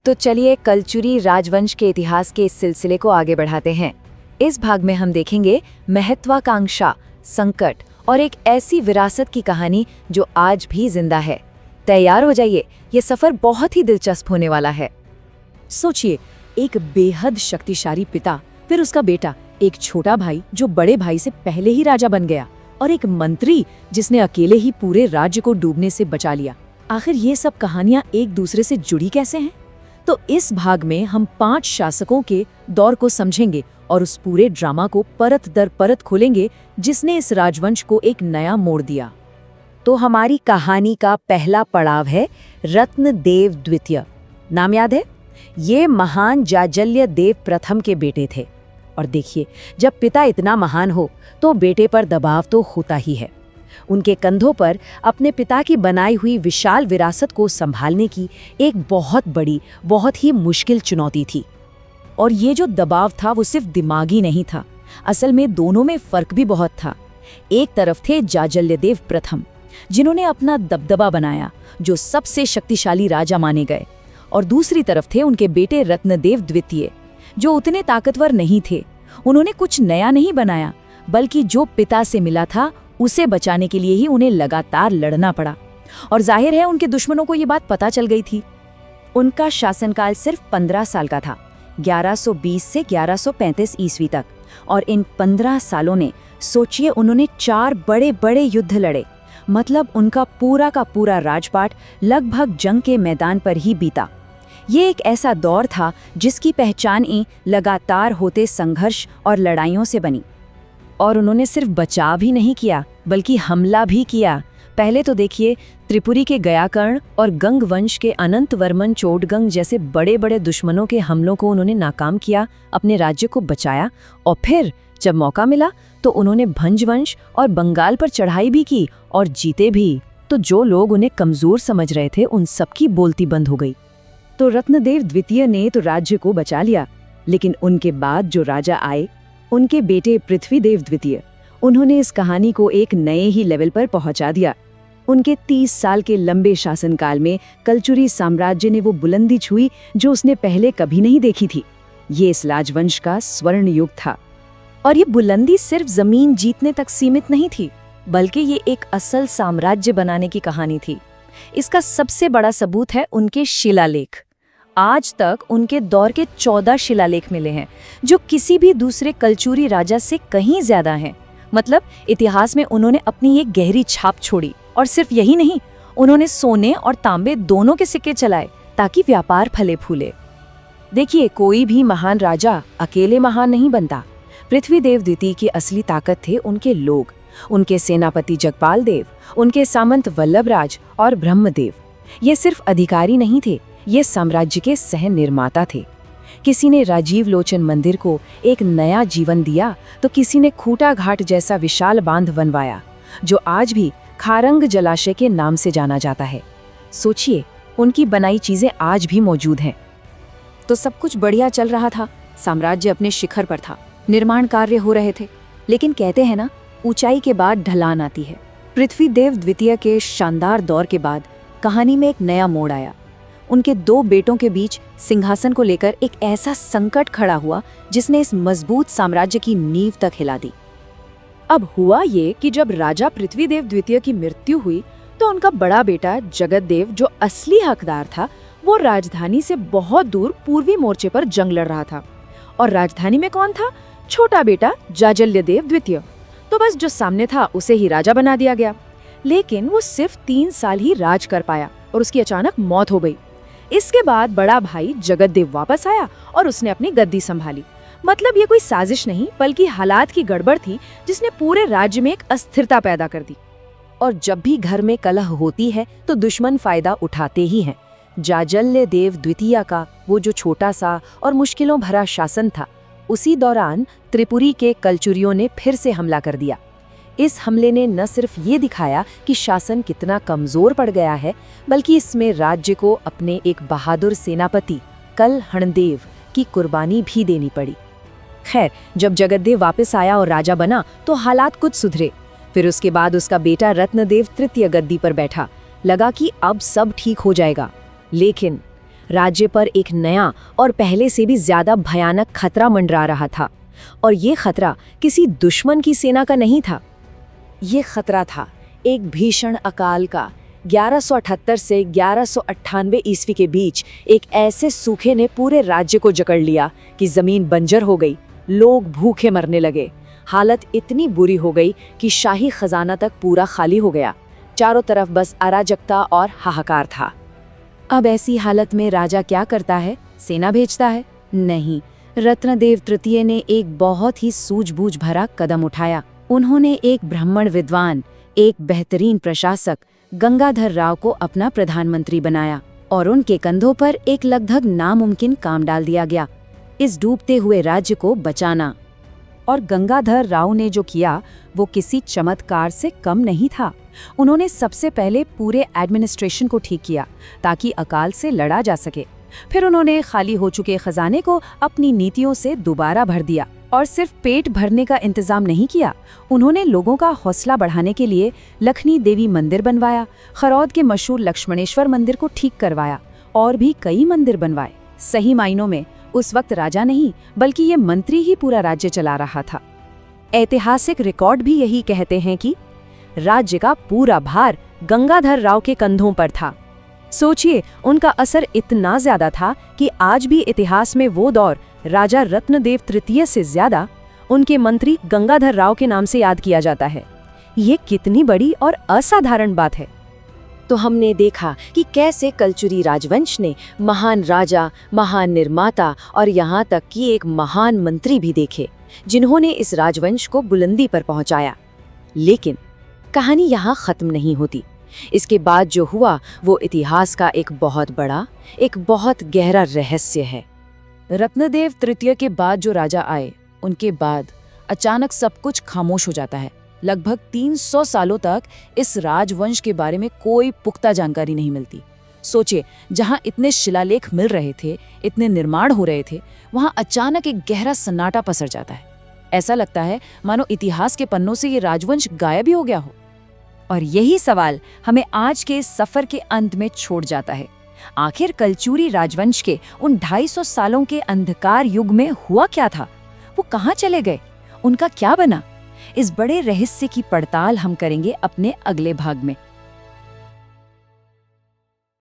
तो चलिए कलचुरी राजवंश के इतिहास के इस सिलसिले को आगे बढ़ाते हैं। इस भाग में हम देखेंगे महत्वाकांक्षा, संकट और एक ऐसी विरासत की कहानी जो आज भी जिंदा है। तैयार हो जाइए, ये सफर बहुत ही दिलचस्प होने वाला है। सोचिए, एक बेहद शक्तिशाली पिता, फिर उसका बेटा, एक छोटा भाई जो बड़े भाई से पहले ही राजा बन गया, और एक मंत्री जिसने अकेले ही पूरे राज्य को डूबने से बचा लिया। आखिर ये सब कहानियां एक दूसरे से जुड़ी कैसे हैं? तो इस भाग में हम 5 शासकों के दौर को समझेंगे और उस पूरे ड्रामा को परत दर परत खोलेंगे जिसने इस राजवंश को एक नया मोड़ दिया। तो हमारी कहानी का पहला पड़ाव है रत्नदेव द्वितीय। नाम याद है? ये महान जाजल्य देव प्रथम के बेटे थे। और देखिए, जब पिता इतना महान हो तो बेटे पर दबाव तो होता ही है। उनके कंधों पर अपने पिता की बनाई हुई विशाल विरासत को संभालने की एक बहुत बड़ी, बहुत ही मुश्किल चुनौती थी। और ये जो दबाव था वो सिर्फ दिमागी नहीं था, असल में दोनों में फर्क भी बहुत था। एक तरफ थे जाजल्यदेव प्रथम, जिन्होंने अपना दबदबा बनाया, जो सबसे शक्तिशाली राजा माने गए, और दूसरी तरफ थे उनके बेटे रत्नदेव द्वितीय, जो उतने ताकतवर नहीं थे। उन्होंने कुछ नया नहीं बनाया, बल्कि जो पिता से मिला था उसे बचाने के लिए ही उन्हें लगातार लड़ना पड़ा। और जाहिर है उनके दुश्मनों को ये बात पता चल गई थी। उनका शासनकाल सिर्फ 15 साल का था, 1120 से 1135 ईस्वी तक। और इन 15 सालों ने, सोचिए, उन्होंने 4 बड़े बड़े युद्ध लड़े। मतलब उनका पूरा का पूरा राजपाट लगभग जंग के मैदान पर ही बीता। ये एक ऐसा दौर था जिसकी पहचान लगातार होते संघर्ष और लड़ाइयों से बनी। और उन्होंने सिर्फ बचाव ही नहीं किया, बल्कि हमला भी किया। पहले तो देखिए, त्रिपुरी के गयाकर्ण और गंग वंश के अनंतवर्मन चोडगंग जैसे बड़े बड़े दुश्मनों के हमलों को उन्होंने नाकाम किया, अपने राज्य को बचाया। और फिर जब मौका मिला तो उन्होंने भंज वंश और बंगाल पर चढ़ाई भी की और जीते भी। तो जो लोग उन्हें कमजोर समझ रहे थे, उन सबकी बोलती बंद हो गई। तो रत्नदेव द्वितीय ने तो राज्य को बचा लिया, लेकिन उनके बाद जो राजा आए, उनके बेटे पृथ्वीदेव द्वितीय, उन्होंने इस कहानी को एक नए ही लेवल पर पहुंचा दिया। उनके 30 साल के लंबे शासनकाल में कलचुरी साम्राज्य ने वो बुलंदी छुई जो उसने पहले कभी नहीं देखी थी। ये इस राजवंश का स्वर्ण युग था। और ये बुलंदी सिर्फ जमीन जीतने तक सीमित नहीं थी, बल्कि ये एक असल साम्राज्य बनाने की कहानी थी। इसका सबसे बड़ा सबूत है उनके शिलालेख। आज तक उनके दौर के 14 शिलालेख मिले हैं, जो किसी भी दूसरे कलचुरी राजा से कहीं ज्यादा हैं। मतलब इतिहास में उन्होंने अपनी एक गहरी छाप छोड़ी। और सिर्फ यही नहीं, उन्होंने सोने और तांबे दोनों के सिक्के चलाए ताकि व्यापार फले फूले। देखिए, कोई भी महान राजा अकेले महान नहीं बनता। पृथ्वीदेव द्वितीय की असली ताकत थे उनके लोग, उनके सेनापति जगपाल देव, उनके सामंत वल्लभराज और ब्रह्मदेव। ये सिर्फ अधिकारी नहीं थे, ये साम्राज्य के सह निर्माता थे। किसी ने राजीव लोचन मंदिर को एक नया जीवन दिया, तो किसी ने खूटा घाट जैसा विशाल बांध बनवाया, जो आज भी खारंग जलाशय के नाम से जाना जाता है। सोचिए, उनकी बनाई चीजें आज भी मौजूद हैं। तो सब कुछ बढ़िया चल रहा था, साम्राज्य अपने शिखर पर था, निर्माण कार्य हो रहे थे। लेकिन कहते हैं ना, ऊंचाई के बाद ढलान आती है। पृथ्वीदेव द्वितीय के शानदार दौर के बाद कहानी में एक नया मोड़ आया। उनके 2 बेटों के बीच सिंहासन को लेकर एक ऐसा संकट खड़ा हुआ जिसने इस मजबूत साम्राज्य की नींव तक हिला दी। अब हुआ ये कि जब राजा पृथ्वीदेव द्वितीय की मृत्यु हुई तो उनका बड़ा बेटा जगतदेव, जो असली हकदार था, वो राजधानी से बहुत दूर पूर्वी मोर्चे पर जंग लड़ रहा था। और राजधानी में कौन था? छोटा बेटा जाजल्यदेव द्वितीय। तो बस जो सामने था उसे ही राजा बना दिया गया। लेकिन वो सिर्फ 3 साल ही राज कर पाया और उसकी अचानक मौत हो गई। इसके बाद बड़ा भाई जगतदेव वापस आया और उसने अपनी गद्दी संभाली। मतलब ये कोई साजिश नहीं, बल्कि हालात की गड़बड़ थी जिसने पूरे राज्य में एक अस्थिरता पैदा कर दी। और जब भी घर में कलह होती है तो दुश्मन फायदा उठाते ही हैं। जाजल्यदेव द्वितीय का वो जो छोटा सा और मुश्किलों भरा शासन था, उसी दौरान त्रिपुरी के कलचुरियों ने फिर से हमला कर दिया। इस हमले ने न सिर्फ ये दिखाया कि शासन कितना कमजोर पड़ गया है, बल्कि इसमें राज्य को अपने एक बहादुर सेनापति कल हणदेव की कुर्बानी भी देनी पड़ी। खैर, जब जगतदेव वापस आया और राजा बना तो हालात कुछ सुधरे। फिर उसके बाद उसका बेटा रत्नदेव तृतीय गद्दी पर बैठा। लगा कि अब सब ठीक हो जाएगा। लेकिन राज्य पर एक नया और पहले से भी ज्यादा भयानक खतरा मंडरा रहा था। और ये खतरा किसी दुश्मन की सेना का नहीं था। ये खतरा था एक भीषण अकाल का। 1178 से 1198 ईस्वी के बीच एक ऐसे सूखे ने पूरे राज्य को जकड़ लिया कि जमीन बंजर हो गई, लोग भूखे मरने लगे। हालत इतनी बुरी हो गई कि शाही खजाना तक पूरा खाली हो गया। चारों तरफ बस अराजकता और हाहाकार था। अब ऐसी हालत में राजा क्या करता है? सेना भेजता है? नहीं। रत्नदेव तृतीय ने एक बहुत ही सूझबूझ भरा कदम उठाया। उन्होंने एक ब्राह्मण विद्वान, एक बेहतरीन प्रशासक गंगाधर राव को अपना प्रधानमंत्री बनाया और उनके कंधों पर एक लगभग नामुमकिन काम डाल दिया गया, इस डूबते हुए राज्य को बचाना। और गंगाधर राव ने जो किया वो किसी चमत्कार से कम नहीं था। उन्होंने सबसे पहले पूरे एडमिनिस्ट्रेशन को ठीक किया ताकि अकाल से लड़ा जा सके। फिर उन्होंने खाली हो चुके खजाने को अपनी नीतियों से दोबारा भर दिया। और सिर्फ पेट भरने का इंतजाम नहीं किया, उन्होंने लोगों का हौसला बढ़ाने के लिए लक्ष्मी देवी मंदिर बनवाया, खरौद के मशहूर लक्ष्मणेश्वर मंदिर को ठीक करवाया और भी कई मंदिर बनवाए। सही मायनों में उस वक्त राजा नहीं बल्कि ये मंत्री ही पूरा राज्य चला रहा था। ऐतिहासिक रिकॉर्ड भी यही कहते हैं कि राज्य का पूरा भार गंगाधर राव के कंधों पर था। सोचिए, उनका असर इतना ज्यादा था कि आज भी इतिहास में वो दौर राजा रत्नदेव तृतीय से ज्यादा उनके मंत्री गंगाधर राव के नाम से याद किया जाता है। ये कितनी बड़ी और असाधारण बात है। तो हमने देखा कि कैसे कलचुरी राजवंश ने महान राजा, महान निर्माता और यहाँ तक कि एक महान मंत्री भी देखे, जिन्होंने इस राजवंश को बुलंदी पर पहुंचाया। लेकिन कहानी यहाँ खत्म नहीं होती। इसके बाद जो हुआ वो इतिहास का एक बहुत बड़ा, एक बहुत गहरा रहस्य है। रत्नदेव तृतीय के बाद जो राजा आए, उनके बाद अचानक सब कुछ खामोश हो जाता है। लगभग 300 सालों तक इस राजवंश के बारे में कोई पुख्ता जानकारी नहीं मिलती। सोचिए, जहां इतने शिलालेख मिल रहे थे, इतने निर्माण हो रहे थे, वहां अचानक एक गहरा सन्नाटा पसर जाता है। ऐसा लगता है मानो इतिहास के पन्नों से ये राजवंश गायब ही हो गया हो। और यही सवाल हमें आज के इस सफर के अंत में छोड़ जाता है। आखिर कलचुरी राजवंश के उन 250 सालों के अंधकार युग में हुआ क्या था? वो कहाँ चले गए? उनका क्या बना? इस बड़े रहस्य की पड़ताल हम करेंगे अपने अगले भाग में।